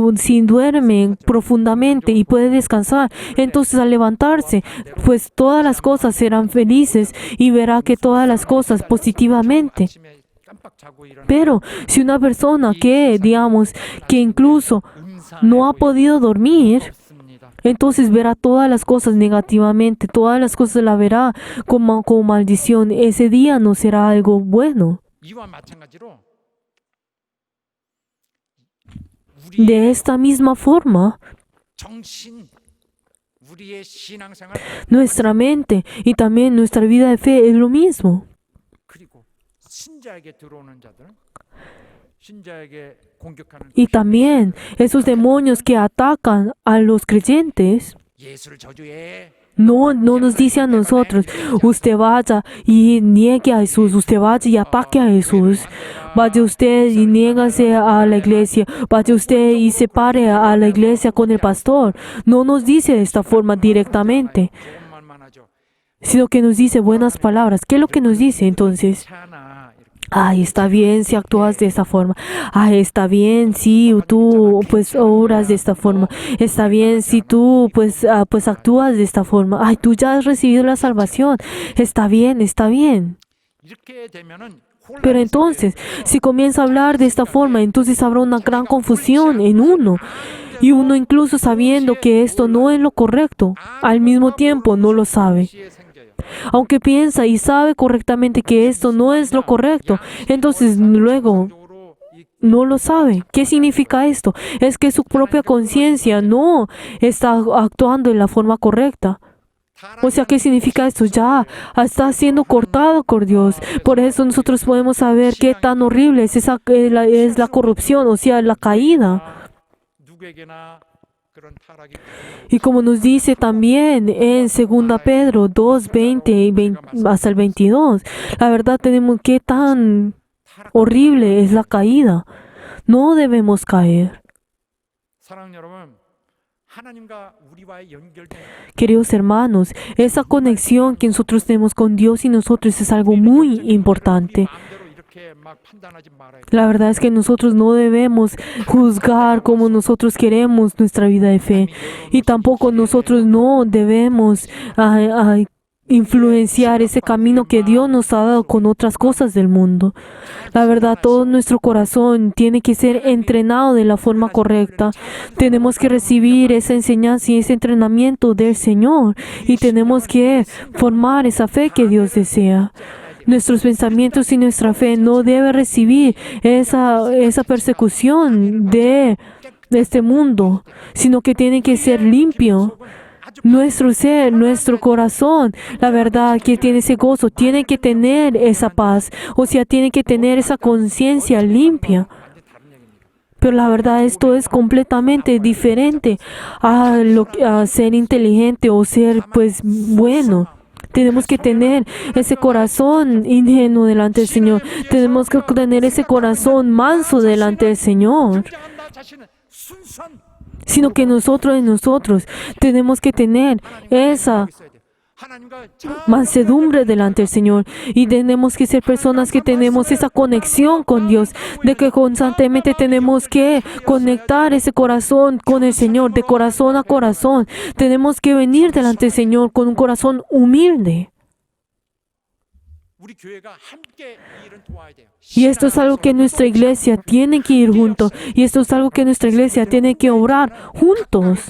duerme profundamente y puede descansar, entonces al levantarse, pues todas las cosas serán felices y verá que todas las cosas positivamente. 아침에 깜빡 자고 일어나 Pero si una persona que incluso no ha podido dormir, 없습니다. entonces verá todas las cosas negativamente, todas las cosas la verá como maldición. Ese día no será algo bueno. 이와 마찬가지로 De esta misma forma, 정신 우리의 신앙생활 nuestra mente y también nuestra vida de fe es lo mismo. 그리고 신자에게 들어오는 자들 신자에게 공격하는 Y también esos demonios que atacan a los creyentes, 예수를 저주해 no nos dice a nosotros, usted vaya y niegue a Jesús, usted vaya y ataque a Jesús. Vaya usted y niégase a la iglesia, vaya usted y separe a la iglesia con el pastor. No nos dice de esta forma directamente, 좋은 말만 하죠. sino que nos dice buenas palabras. ¿Qué es lo que nos dice entonces? 괜찮아 이렇게. Ay, está bien si actúas de esta forma. Ay, está bien si tú pues obras de esta forma. Está bien si tú pues actúas de esta forma. Ay, tú ya has recibido la salvación. Está bien, está bien. 이렇게 되면은 Pero entonces, si comienza a hablar de esta forma, entonces habrá una gran confusión en uno. Y uno incluso sabiendo que esto no es lo correcto, al mismo tiempo no lo sabe. 시에 생겨요. Aunque piensa y sabe correctamente que esto no es lo correcto, entonces luego 적으로 이 no lo sabe. ¿Qué significa esto? Es que su propia conciencia no está actuando en la forma correcta. O sea, ¿qué significa esto? Ya está siendo cortado por Dios. Por eso nosotros podemos saber qué tan horrible es la corrupción, o sea, la caída. 누구에게나 그런 타락이 Y como nos dice también en 2 Pedro 2:20 hasta el 22, la verdad tenemos qué tan horrible es la caída. No debemos caer. 사랑하는 여러분, 하나님과 우리와의 연결된 Queridos hermanos, esa conexión que nosotros tenemos con Dios y nosotros es algo muy importante. 마음대로 이렇게 막 판단하지 말아요. La verdad es que nosotros no debemos juzgar como nosotros queremos nuestra vida de fe. Y tampoco nosotros no debemos influenciar ese camino que Dios nos ha dado con otras cosas del mundo. La verdad, todo nuestro corazón tiene que ser entrenado de la forma correcta. Tenemos que recibir esa enseñanza y ese entrenamiento del Señor. Y tenemos que formar esa fe que Dios desea. Nuestros pensamientos y nuestra fe no debe recibir esa persecución de este mundo, sino que tiene que ser limpio. Nuestro ser, nuestro corazón, la verdad que tiene ese gozo, tiene que tener esa paz, o sea, tiene que tener esa conciencia limpia. Pero la verdad esto es completamente diferente a ser inteligente o ser pues bueno. Tenemos que tener ese corazón ingenuo delante del Señor. Tenemos que tener ese corazón manso delante del Señor. 나 자신은 순수한 Sino que nosotros tenemos que tener esa mansedumbre delante del Señor, y tenemos que ser personas que tenemos esa conexión con Dios, de que constantemente tenemos que conectar ese corazón con el Señor, de corazón a corazón. Tenemos que venir delante del Señor con un corazón humilde. Y esto es algo que nuestra iglesia tiene que ir juntos, y esto es algo que nuestra iglesia tiene que obrar juntos.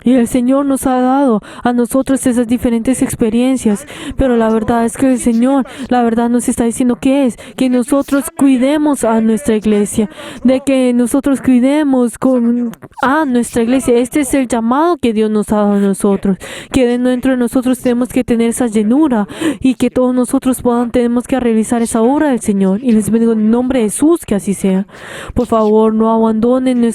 Y el Señor nos ha dado a nosotros esas diferentes experiencias, pero la verdad es que el Señor, la verdad nos está diciendo que es que nosotros cuidemos a nuestra iglesia, de que nosotros cuidemos a nuestra iglesia. Este es el llamado que Dios nos ha dado a nosotros, que dentro de nosotros tenemos que tener esa llenura y que todos nosotros tenemos que realizar esa obra del Señor. Y les bendigo en el nombre de Jesús, que así sea. Por favor, no abandonen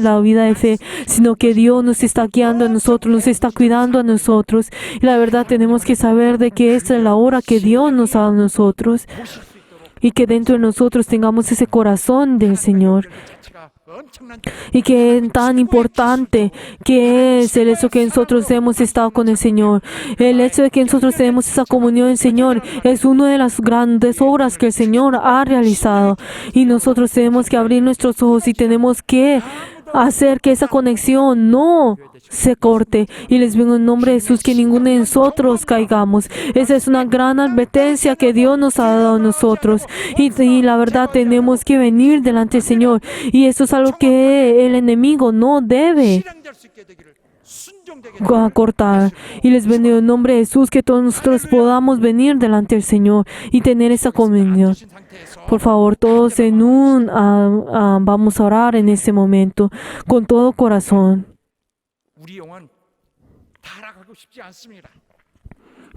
la vida de fe, sino que Dios nos está guiando a nosotros, nos está cuidando a nosotros. Y la verdad tenemos que saber de que esta es la hora que Dios nos ha dado a nosotros, y que dentro de nosotros tengamos ese corazón del Señor. Y que es tan importante que es el hecho que nosotros hemos estado con el Señor. El hecho de que nosotros tenemos esa comunión del Señor es una de las grandes obras que el Señor ha realizado. Y nosotros tenemos que abrir nuestros ojos y tenemos que hacer que esa conexión no se corte. Y les vengo en nombre de Jesús que ninguno de nosotros caigamos. Esa es una gran advertencia que Dios nos ha dado a nosotros. Y la verdad tenemos que venir delante del Señor. Y esto es algo que el enemigo no debe cortar. Y les bendigo en nombre de Jesús que todos nosotros podamos venir delante del Señor y tener esa comunión. Por favor, todos vamos a orar en este momento con todo corazón,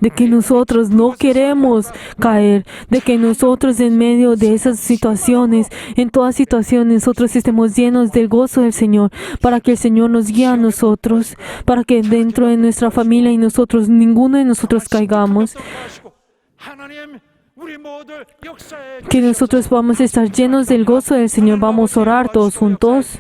de que nosotros no queremos caer, de que nosotros en medio de esas situaciones, en todas situaciones, nosotros estemos llenos del gozo del Señor, para que el Señor nos guíe a nosotros, para que dentro de nuestra familia y nosotros, ninguno de nosotros caigamos, que nosotros vamos a estar llenos del gozo del Señor. Vamos a orar todos juntos.